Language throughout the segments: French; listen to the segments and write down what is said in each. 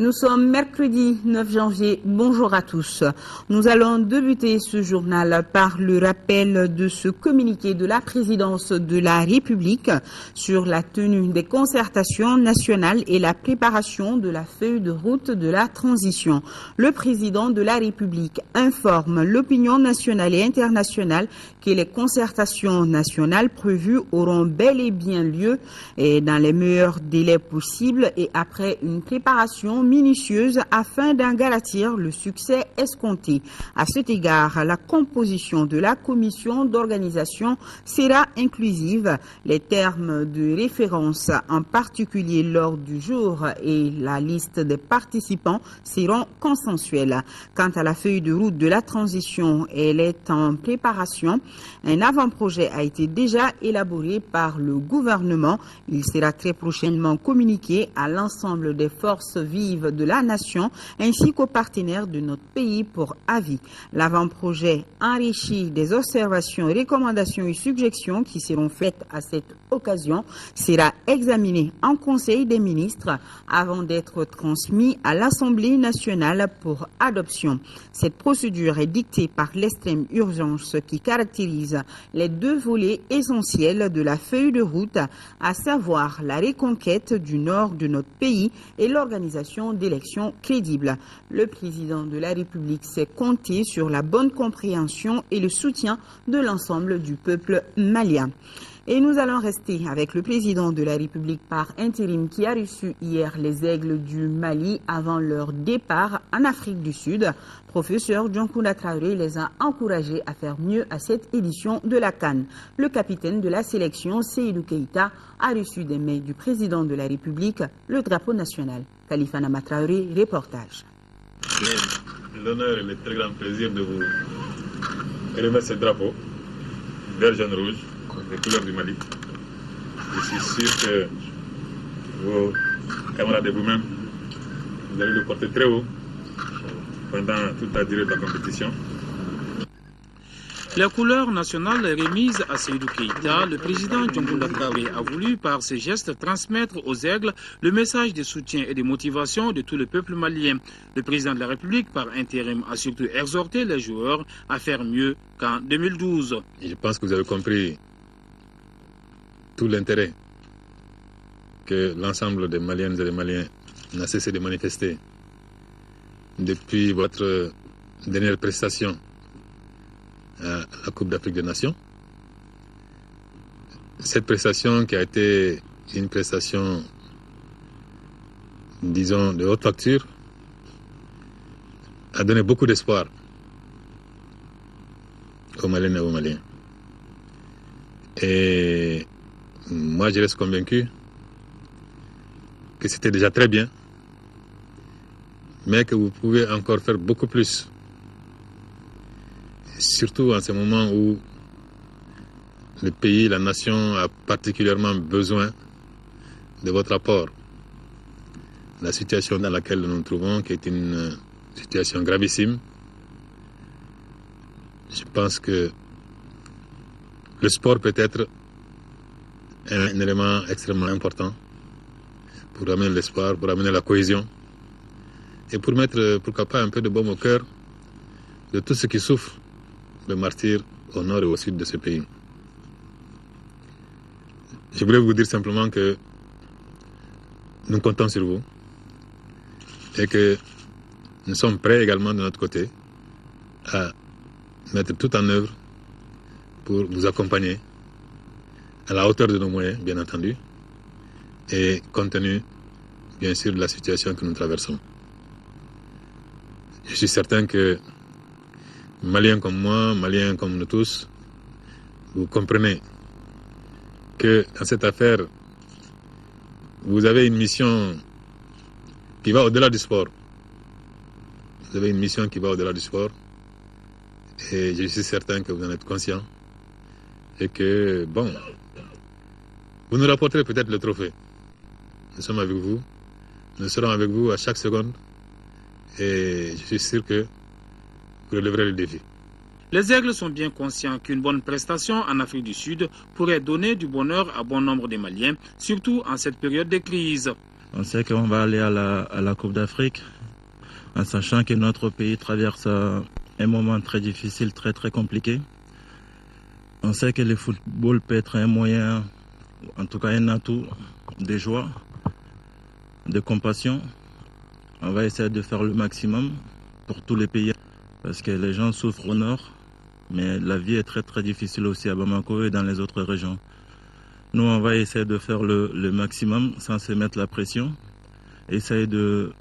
Nous sommes mercredi 9 janvier. Bonjour à tous. Nous allons débuter ce journal par le rappel de ce communiqué de la présidence de la République sur la tenue des concertations nationales et la préparation de la feuille de route de la transition. Le président de la République informe l'opinion nationale et internationale que les concertations nationales prévues auront bel et bien lieu et dans les meilleurs délais possibles et après une préparation minutieuse afin d'en garantir le succès escompté. À cet égard, la composition de la commission d'organisation sera inclusive. Les termes de référence, en particulier l'ordre du jour et la liste des participants, seront consensuels. Quant à la feuille de route de la transition, elle est en préparation. Un avant-projet a été déjà élaboré par le gouvernement. Il sera très prochainement communiqué à l'ensemble des forces vives de la nation ainsi qu'aux partenaires de notre pays pour avis. L'avant-projet enrichi des observations, recommandations et suggestions qui seront faites à cette occasion sera examiné en Conseil des ministres avant d'être transmis à l'Assemblée nationale pour adoption. Cette procédure est dictée par l'extrême urgence qui caractérise les deux volets essentiels de la feuille de route, à savoir la reconquête du nord de notre pays et l'organisation d'élections crédibles. Le président de la République s'est compté sur la bonne compréhension et le soutien de l'ensemble du peuple malien. Et nous allons rester avec le président de la République par intérim qui a reçu hier les Aigles du Mali avant leur départ en Afrique du Sud. Professeur Dioncounda Traoré les a encouragés à faire mieux à cette édition de la CAN. Le capitaine de la sélection, Seydou Keïta, a reçu des mains du président de la République le drapeau national. Khalifa Nama Traoré, reportage. L'honneur et le très grand plaisir de vous remettre ce drapeau, vert, jaune, rouge, les couleurs du Mali. Je suis sûr que vos camarades et vous-même, vous allez le porter très haut pendant toute la durée de la compétition. Les couleurs nationales remises à Seydou Keïta, le président Dioncounda Traoré a voulu par ces gestes transmettre aux Aigles le message de soutien et de motivation de tout le peuple malien. Le président de la République par intérim a surtout exhorté les joueurs à faire mieux qu'en 2012. Je pense que vous avez compris tout l'intérêt que l'ensemble des Maliennes et des Maliens n'a cessé de manifester depuis votre dernière prestation à la Coupe d'Afrique des Nations. Cette prestation qui a été une prestation, disons, de haute facture, a donné beaucoup d'espoir aux Maliennes et aux Maliens. Et moi, je reste convaincu que c'était déjà très bien, mais que vous pouvez encore faire beaucoup plus. Surtout en ce moment où le pays, la nation a particulièrement besoin de votre apport. La situation dans laquelle nous nous trouvons, qui est une situation gravissime, je pense que le sport peut être un élément extrêmement important pour amener l'espoir, pour amener la cohésion et pour mettre, pourquoi pas, un peu de baume au cœur de tous ceux qui souffrent de martyrs au nord et au sud de ce pays. Je voulais vous dire simplement que nous comptons sur vous et que nous sommes prêts également de notre côté à mettre tout en œuvre pour vous accompagner à la hauteur de nos moyens, bien entendu, et compte tenu, bien sûr, de la situation que nous traversons. Je suis certain que Maliens comme moi, Maliens comme nous tous, vous comprenez que dans cette affaire, vous avez une mission qui va au-delà du sport. Vous avez une mission qui va au-delà du sport et je suis certain que vous en êtes conscient et que, bon, vous nous rapporterez peut-être le trophée. Nous sommes avec vous, nous serons avec vous à chaque seconde et je suis sûr que vous relèverez le défi. Les Aigles sont bien conscients qu'une bonne prestation en Afrique du Sud pourrait donner du bonheur à bon nombre de Maliens, surtout en cette période de crise. On sait qu'on va aller à la Coupe d'Afrique, en sachant que notre pays traverse un moment très difficile, très très compliqué. On sait que le football peut être un moyen, en tout cas un atout de joie, de compassion. On va essayer de faire le maximum pour tous les pays, parce que les gens souffrent au nord, mais la vie est très très difficile aussi à Bamako et dans les autres régions. Nous, on va essayer de faire le maximum sans se mettre la pression, essayer de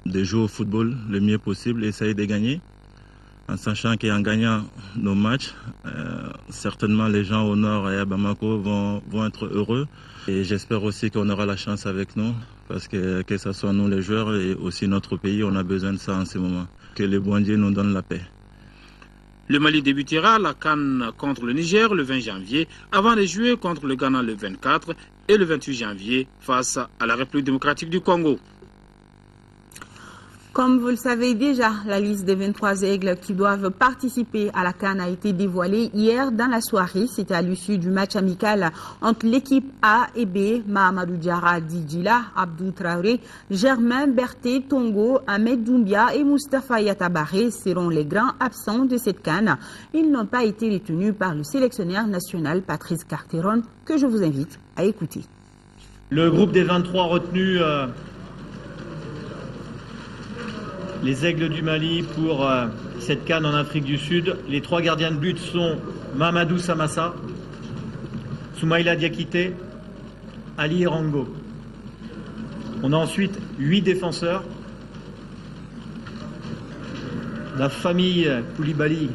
jouer au football le mieux possible, essayer de gagner, en sachant qu'en gagnant nos matchs, certainement les gens au nord et à Bamako vont être heureux. Et j'espère aussi qu'on aura la chance avec nous, parce que ce soit nous les joueurs et aussi notre pays, on a besoin de ça en ce moment. Que le bon Dieu nous donne la paix. Le Mali débutera la CAN contre le Niger le 20 janvier, avant de jouer contre le Ghana le 24 et le 28 janvier face à la République démocratique du Congo. Comme vous le savez déjà, la liste des 23 aigles qui doivent participer à la CAN a été dévoilée hier dans la soirée. C'était à l'issue du match amical entre l'équipe A et B. Mahamadou Diarra Didjila, Abdou Traoré, Germain Berté Tongo, Ahmed Doumbia et Moustapha Yatabare seront les grands absents de cette CAN. Ils n'ont pas été retenus par le sélectionneur national Patrice Carteron, que je vous invite à écouter. Le groupe des 23 retenus... les Aigles du Mali pour cette CAN en Afrique du Sud. Les 3 gardiens de but sont Mamadou Samassa, Soumaïla Diakité, Ali Erango. On a ensuite 8 défenseurs. La famille Koulibaly,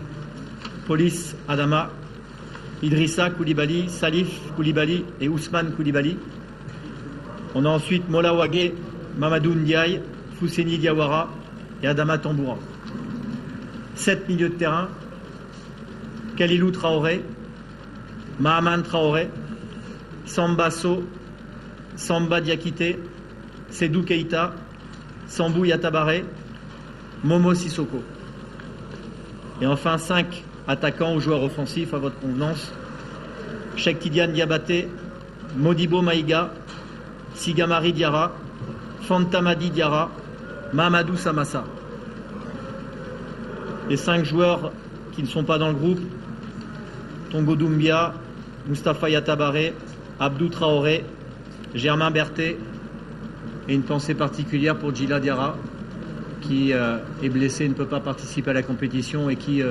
Police Adama, Idrissa Koulibaly, Salif Koulibaly et Ousmane Koulibaly. On a ensuite Mola Wagé, Mamadou Ndiaye, Fousseni Diawara et Adama Tamboura. 7 milieux de terrain, Kalilou Traoré, Mahaman Traoré, Samba So, Samba Diakité, Sédou Keïta, Sambou Yatabare, Momo Sissoko. Et enfin 5 attaquants ou joueurs offensifs à votre convenance, Cheikh Tidiane Diabaté, Modibo Maïga, Sigamari Diarra, Fantamadi Diarra, Mahamadou Samassa. Les 5 joueurs qui ne sont pas dans le groupe, Tongo Doumbia, Moustapha Yatabare, Abdou Traoré, Germain Berté, et une pensée particulière pour Djila Diarra, qui est blessé et ne peut pas participer à la compétition et qui,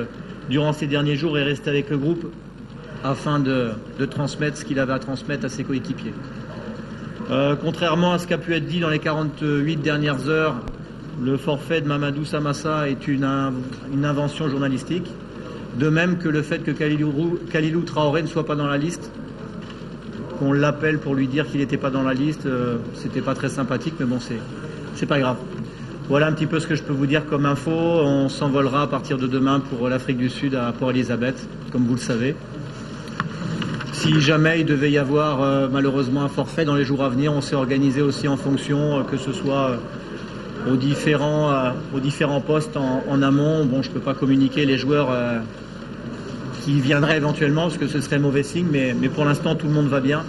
durant ces derniers jours, est resté avec le groupe afin de transmettre ce qu'il avait à transmettre à ses coéquipiers. Contrairement à ce qui a pu être dit dans les 48 dernières heures, le forfait de Mahamadou Samassa est une invention journalistique, de même que le fait que Kalilou Traoré ne soit pas dans la liste, qu'on l'appelle pour lui dire qu'il n'était pas dans la liste, c'était pas très sympathique, mais bon, c'est pas grave. Voilà un petit peu ce que je peux vous dire comme info. On s'envolera à partir de demain pour l'Afrique du Sud à Port-Elizabeth, comme vous le savez. Si jamais il devait y avoir malheureusement un forfait dans les jours à venir, on s'est organisé aussi en fonction, que ce soit aux différents postes en amont. Bon, je ne peux pas communiquer les joueurs qui viendraient éventuellement, parce que ce serait mauvais signe, mais pour l'instant, tout le monde va bien.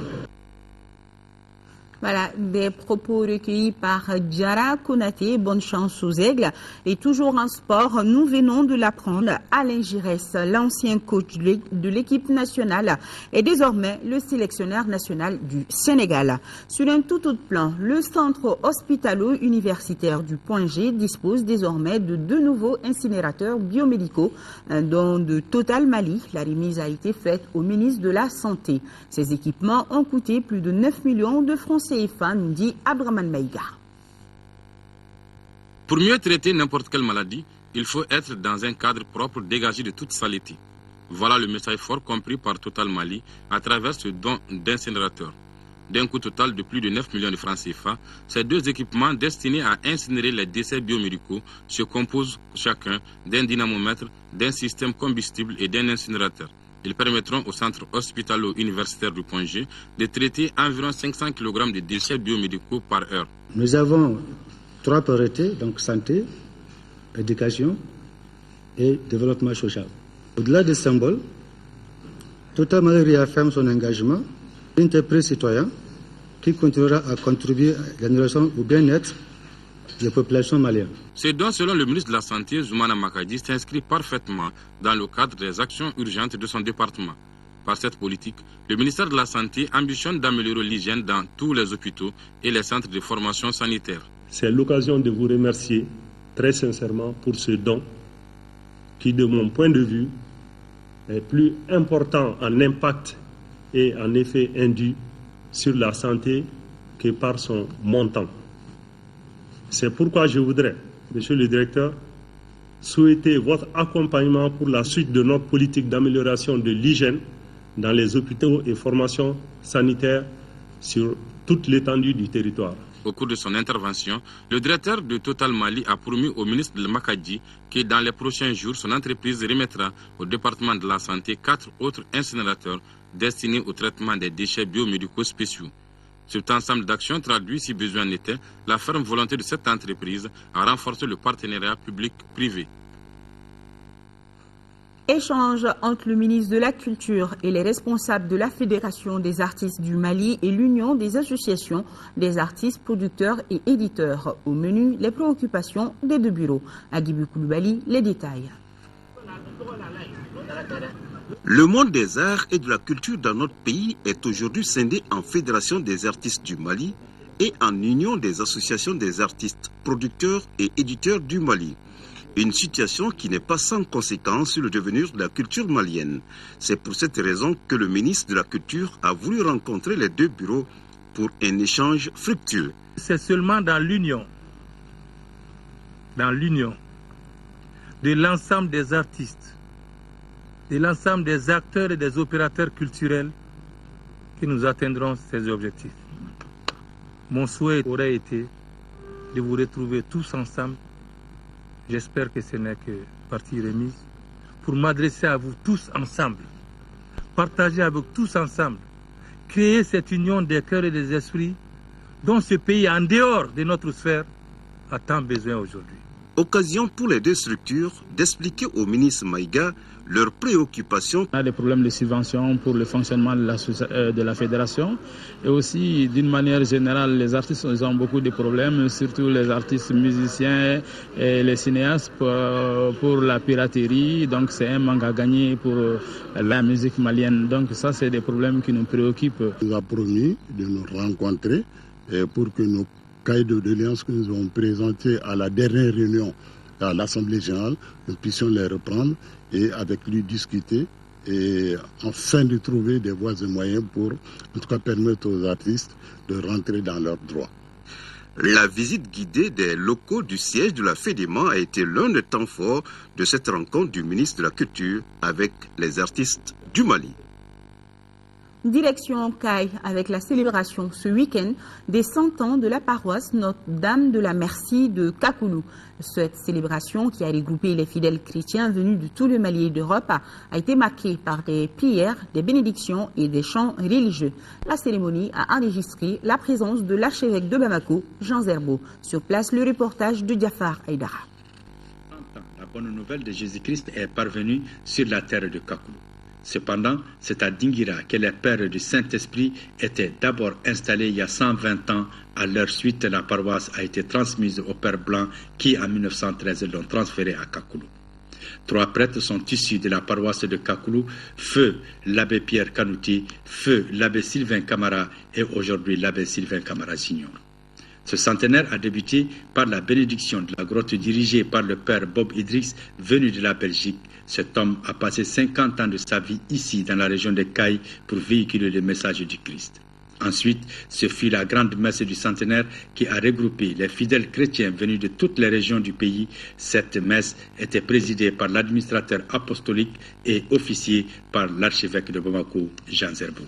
Voilà, des propos recueillis par Diarra Konaté. Bonne chance aux Aigles. Et toujours en sport, nous venons de l'apprendre. Alain Giresse, l'ancien coach de l'équipe nationale, est désormais le sélectionneur national du Sénégal. Sur un tout autre plan, le centre hospitalo-universitaire du Point G dispose désormais de 2 nouveaux incinérateurs biomédicaux, dont de Total Mali. La remise a été faite au ministre de la Santé. Ces équipements ont coûté plus de 9 millions de francs CFA, nous dit Abraman Maïga. Pour mieux traiter n'importe quelle maladie, il faut être dans un cadre propre dégagé de toute saleté. Voilà le message fort compris par Total Mali à travers ce don d'incinérateurs. D'un coût total de plus de 9 millions de francs CFA, ces 2 équipements destinés à incinérer les déchets biomédicaux se composent chacun d'un dynamomètre, d'un système combustible et d'un incinérateur. Ils permettront au centre hospitalo-universitaire du Point G de traiter environ 500 kg de déchets biomédicaux par heure. Nous avons 3 priorités, donc santé, éducation et développement social. Au-delà des symboles, Total Mali réaffirme son engagement, l'intérêt citoyen qui continuera à contribuer à l'amélioration au bien-être des populations maliennes. C'est donc, selon le ministre de la Santé, Zoumana Makadji, s'inscrit parfaitement dans le cadre des actions urgentes de son département. Par cette politique, le ministère de la Santé ambitionne d'améliorer l'hygiène dans tous les hôpitaux et les centres de formation sanitaire. C'est l'occasion de vous remercier très sincèrement pour ce don qui, de mon point de vue, est plus important en impact et en effet induit sur la santé que par son montant. C'est pourquoi je voudrais, Monsieur le Directeur, souhaiter votre accompagnement pour la suite de notre politique d'amélioration de l'hygiène dans les hôpitaux et formations sanitaires sur toute l'étendue du territoire. Au cours de son intervention, le directeur de Total Mali a promis au ministre de Makadji que dans les prochains jours, son entreprise remettra au département de la santé 4 autres incinérateurs destinés au traitement des déchets biomédicaux spéciaux. Cet ensemble d'actions traduit, si besoin n'était, la ferme volonté de cette entreprise à renforcer le partenariat public-privé. Échange entre le ministre de la Culture et les responsables de la Fédération des artistes du Mali et l'Union des associations des artistes, producteurs et éditeurs. Au menu, les préoccupations des deux bureaux. Agibou Koulibaly, les détails. Le monde des arts et de la culture dans notre pays est aujourd'hui scindé en Fédération des artistes du Mali et en Union des associations des artistes, producteurs et éditeurs du Mali. Une situation qui n'est pas sans conséquence sur le devenir de la culture malienne. C'est pour cette raison que le ministre de la Culture a voulu rencontrer les deux bureaux pour un échange fructueux. C'est seulement dans l'union de l'ensemble des artistes, de l'ensemble des acteurs et des opérateurs culturels que nous atteindrons ces objectifs. Mon souhait aurait été de vous retrouver tous ensemble. J'espère que ce n'est que partie remise pour m'adresser à vous tous ensemble, partager avec tous ensemble, créer cette union des cœurs et des esprits dont ce pays, en dehors de notre sphère, a tant besoin aujourd'hui. Occasion pour les deux structures d'expliquer au ministre Maïga leurs préoccupations. On a des problèmes de subvention pour le fonctionnement de la fédération et aussi d'une manière générale les artistes ont beaucoup de problèmes, surtout les artistes musiciens et les cinéastes pour la piraterie, donc c'est un manque à gagner pour la musique malienne, donc ça c'est des problèmes qui nous préoccupent. On nous a promis de nous rencontrer pour que nos cahiers de doléances que nous avons présentés à la dernière réunion à l'Assemblée générale, nous puissions les reprendre et avec lui discuter et enfin de trouver des voies et moyens pour en tout cas permettre aux artistes de rentrer dans leurs droits. La visite guidée des locaux du siège de la FEDEMA a été l'un des temps forts de cette rencontre du ministre de la Culture avec les artistes du Mali. Direction Caille avec la célébration ce week-end des 100 ans de la paroisse Notre-Dame de la Merci de Kakoulou. Cette célébration qui a regroupé les fidèles chrétiens venus de tout le Mali et d'Europe a été marquée par des prières, des bénédictions et des chants religieux. La cérémonie a enregistré la présence de l'archevêque de Bamako, Jean Zerbo. Sur place, le reportage de Diafar Aïdara. La bonne nouvelle de Jésus-Christ est parvenue sur la terre de Kakoulou. Cependant, c'est à Dinguira que les pères du Saint-Esprit étaient d'abord installés il y a 120 ans. À leur suite, la paroisse a été transmise aux pères blancs qui, en 1913, l'ont transférée à Kakoulou. 3 prêtres sont issus de la paroisse de Kakoulou, feu l'abbé Pierre Kanouti, feu l'abbé Sylvain Camara et aujourd'hui l'abbé Sylvain Camara Junior. Ce centenaire a débuté par la bénédiction de la grotte dirigée par le père Bob Idriss, venu de la Belgique. Cet homme a passé 50 ans de sa vie ici, dans la région de Caille, pour véhiculer le message du Christ. Ensuite, ce fut la grande messe du centenaire qui a regroupé les fidèles chrétiens venus de toutes les régions du pays. Cette messe était présidée par l'administrateur apostolique et officiée par l'archevêque de Bamako, Jean Zerbo.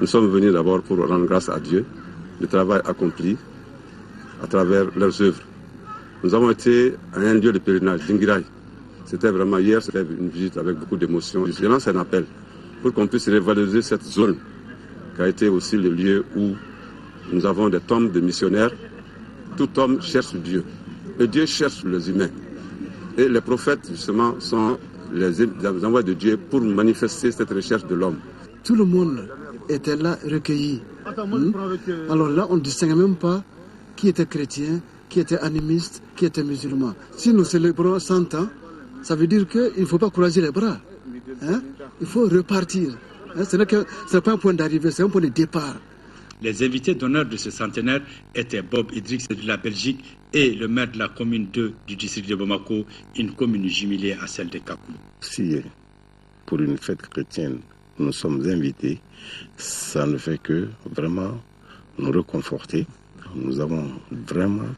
Nous sommes venus d'abord pour rendre grâce à Dieu du travail accompli à travers leurs œuvres. Nous avons été à un lieu de pèlerinage, Dinguiraï. C'était vraiment hier, c'était une visite avec beaucoup d'émotion. Je lance un appel pour qu'on puisse revaloriser cette zone qui a été aussi le lieu où nous avons des tombes de missionnaires. Tout homme cherche Dieu et Dieu cherche les humains. Et les prophètes, justement, sont les envois de Dieu pour manifester cette recherche de l'homme. Tout le monde était là recueilli Alors là, on ne distingue même pas qui était chrétien, qui était animiste, qui était musulman. Si nous célébrons 100 ans, ça veut dire qu'il ne faut pas croiser les bras. Hein? Il faut repartir. Hein? Ce n'est pas un point d'arrivée, c'est un point de départ. Les invités d'honneur de ce centenaire étaient Bob Idriss de la Belgique et le maire de la commune 2 du district de Bamako, une commune jumelée à celle de Kakoulou. Si pour une fête chrétienne, nous sommes invités, ça ne fait que vraiment nous réconforter. Nous avons vraiment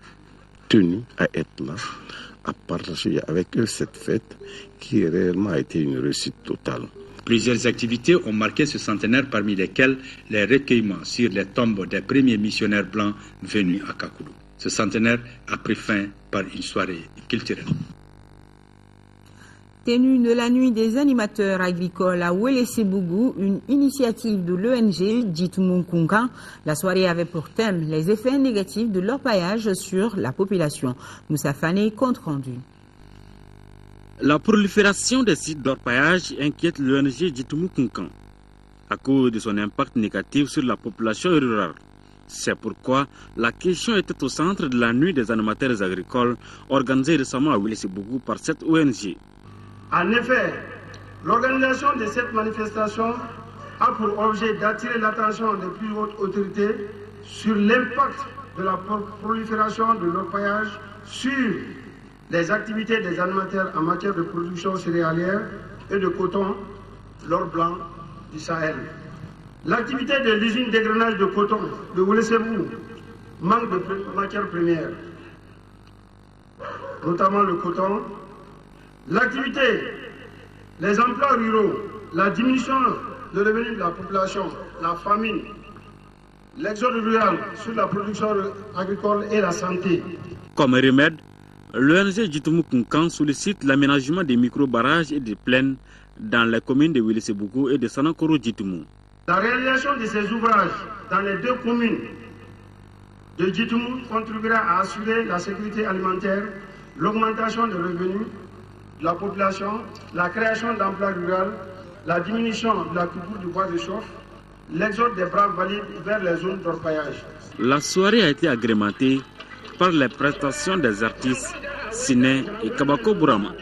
tenu à être là, à partager avec eux cette fête qui réellement a été une réussite totale. Plusieurs activités ont marqué ce centenaire, parmi lesquelles les recueillements sur les tombes des premiers missionnaires blancs venus à Kakoulou. Ce centenaire a pris fin par une soirée culturelle. Tenue de la nuit des animateurs agricoles à Wélé-Sébougou, une initiative de l'ONG Djitoumoun-Kounkan. La soirée avait pour thème les effets négatifs de l'orpaillage sur la population. Moussa Fane, compte rendu. La prolifération des sites d'orpaillage inquiète l'ONG Djitoumoun-Kounkan à cause de son impact négatif sur la population rurale. C'est pourquoi la question était au centre de la nuit des animateurs agricoles organisée récemment à Wélé-Sébougou par cette ONG. En effet, l'organisation de cette manifestation a pour objet d'attirer l'attention des plus hautes autorités sur l'impact de la prolifération de l'orpaillage sur les activités des animateurs en matière de production céréalière et de coton, l'or blanc du Sahel. L'activité de l'usine d'égrenage de coton de Wélé-Sébougou manque de matières premières, notamment le coton. L'activité, les emplois ruraux, la diminution de revenus de la population, la famine, l'exode rural sur la production agricole et la santé. Comme remède, l'ONG Djitoumoun-Kounkan sollicite l'aménagement des micro-barrages et des plaines dans les communes de Wélé-Sébougou et de Sanakoro-Djitoumou. La réalisation de ces ouvrages dans les deux communes de Djitoumou contribuera à assurer la sécurité alimentaire, l'augmentation des revenus de la population, la création d'emplois ruraux, la diminution de la coupure du bois de chauffe, l'exode des braves valides vers les zones d'orpaillage. La soirée a été agrémentée par les prestations des artistes Siné et Kabako Bourama.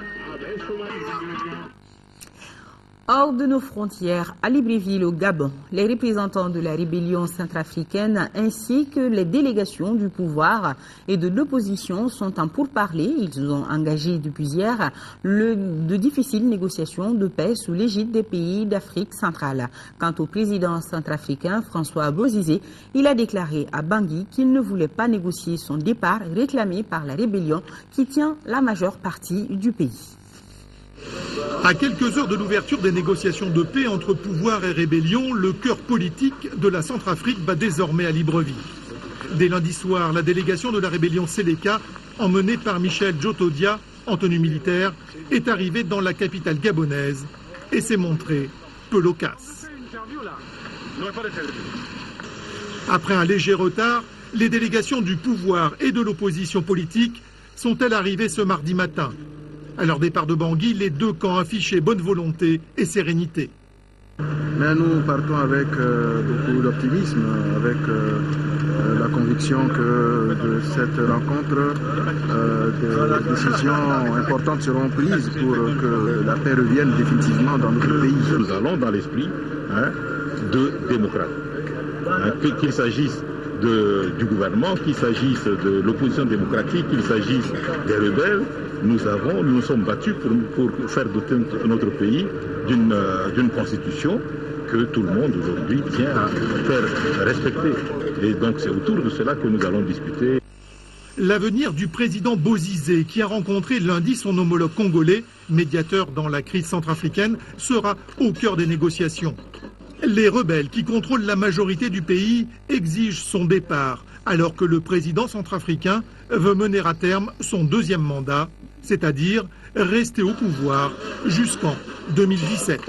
Hors de nos frontières, à Libreville, au Gabon, les représentants de la rébellion centrafricaine ainsi que les délégations du pouvoir et de l'opposition sont en pourparlers. Ils ont engagé depuis hier de difficiles négociations de paix sous l'égide des pays d'Afrique centrale. Quant au président centrafricain François Bozizé, il a déclaré à Bangui qu'il ne voulait pas négocier son départ réclamé par la rébellion qui tient la majeure partie du pays. À quelques heures de l'ouverture des négociations de paix entre pouvoir et rébellion, le cœur politique de la Centrafrique bat désormais à Libreville. Dès lundi soir, la délégation de la rébellion Séléka, emmenée par Michel Djotodia, en tenue militaire, est arrivée dans la capitale gabonaise et s'est montrée peu loquace. Après un léger retard, les délégations du pouvoir et de l'opposition politique sont-elles arrivées ce mardi matin. À leur départ de Bangui, les deux camps affichaient bonne volonté et sérénité. Mais nous partons avec beaucoup d'optimisme, avec la conviction que de cette rencontre, des décisions importantes seront prises pour que la paix revienne définitivement dans notre pays. Nous allons dans l'esprit de démocrate. Qu'il s'agisse du gouvernement, qu'il s'agisse de l'opposition démocratique, qu'il s'agisse des rebelles, nous nous sommes battus pour faire doter notre pays d'une constitution que tout le monde aujourd'hui tient à faire respecter. Et donc c'est autour de cela que nous allons discuter. L'avenir du président Bozizé, qui a rencontré lundi son homologue congolais, médiateur dans la crise centrafricaine, sera au cœur des négociations. Les rebelles qui contrôlent la majorité du pays exigent son départ, alors que le président centrafricain veut mener à terme son deuxième mandat, c'est-à-dire rester au pouvoir jusqu'en 2017.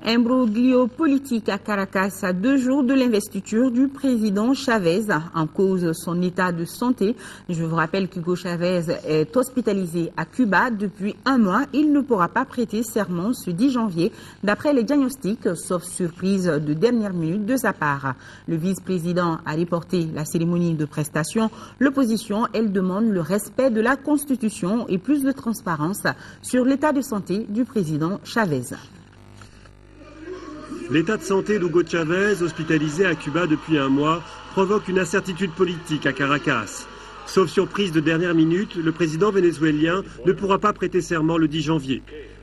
Imbroglio politique à Caracas à 2 jours de l'investiture du président Chavez. En cause son état de santé. Je vous rappelle qu'Hugo Chavez est hospitalisé à Cuba depuis 1 mois. Il ne pourra pas prêter serment ce 10 janvier d'après les diagnostics, sauf surprise de dernière minute de sa part. Le vice-président a reporté la cérémonie de prestation. L'opposition, elle demande le respect de la Constitution et plus de transparence sur l'état de santé du président Chavez. L'état de santé d'Hugo Chavez, hospitalisé à Cuba depuis 1 mois, provoque une incertitude politique à Caracas. Sauf surprise de dernière minute, le président vénézuélien ne pourra pas prêter serment le 10 janvier.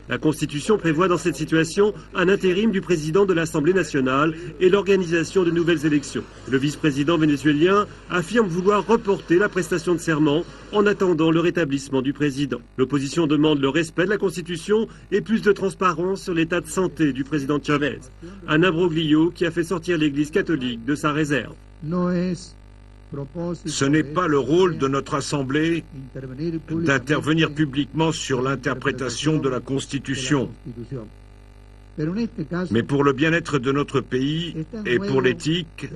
La Constitution prévoit dans cette situation un intérim du président de l'Assemblée nationale et l'organisation de nouvelles élections. Le vice-président vénézuélien affirme vouloir reporter la prestation de serment en attendant le rétablissement du président. L'opposition demande le respect de la Constitution et plus de transparence sur l'état de santé du président Chavez. Un imbroglio qui a fait sortir l'Église catholique de sa réserve. Ce n'est pas le rôle de notre Assemblée d'intervenir publiquement sur l'interprétation de la Constitution. Mais pour le bien-être de notre pays et pour l'éthique,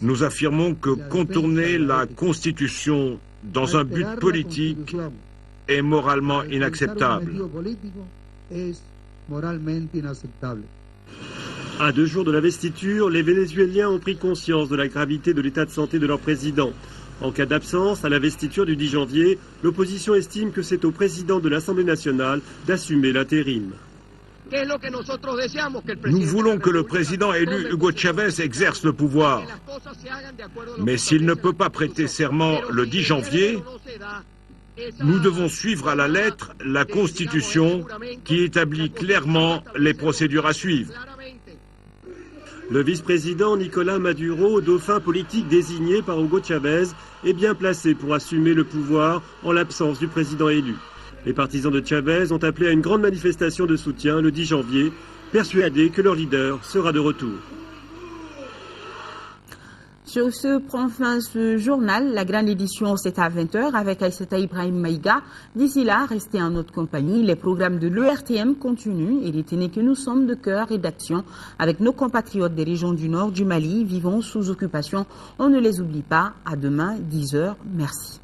nous affirmons que contourner la Constitution dans un but politique est moralement inacceptable. À 2 jours de l'investiture, les Vénézuéliens ont pris conscience de la gravité de l'état de santé de leur président. En cas d'absence à l'investiture du 10 janvier, l'opposition estime que c'est au président de l'Assemblée nationale d'assumer l'intérim. Nous voulons que le président élu Hugo Chavez exerce le pouvoir. Mais s'il ne peut pas prêter serment le 10 janvier, nous devons suivre à la lettre la Constitution qui établit clairement les procédures à suivre. Le vice-président Nicolas Maduro, dauphin politique désigné par Hugo Chavez, est bien placé pour assumer le pouvoir en l'absence du président élu. Les partisans de Chavez ont appelé à une grande manifestation de soutien le 10 janvier, persuadés que leur leader sera de retour. Sur ce prend fin ce journal. La grande édition, c'est à 20h avec Aïssata Ibrahim Maïga. D'ici là, restez en notre compagnie. Les programmes de l'ERTM continuent et retenez que nous sommes de cœur et d'action avec nos compatriotes des régions du nord du Mali vivant sous occupation. On ne les oublie pas. À demain, 10h. Merci.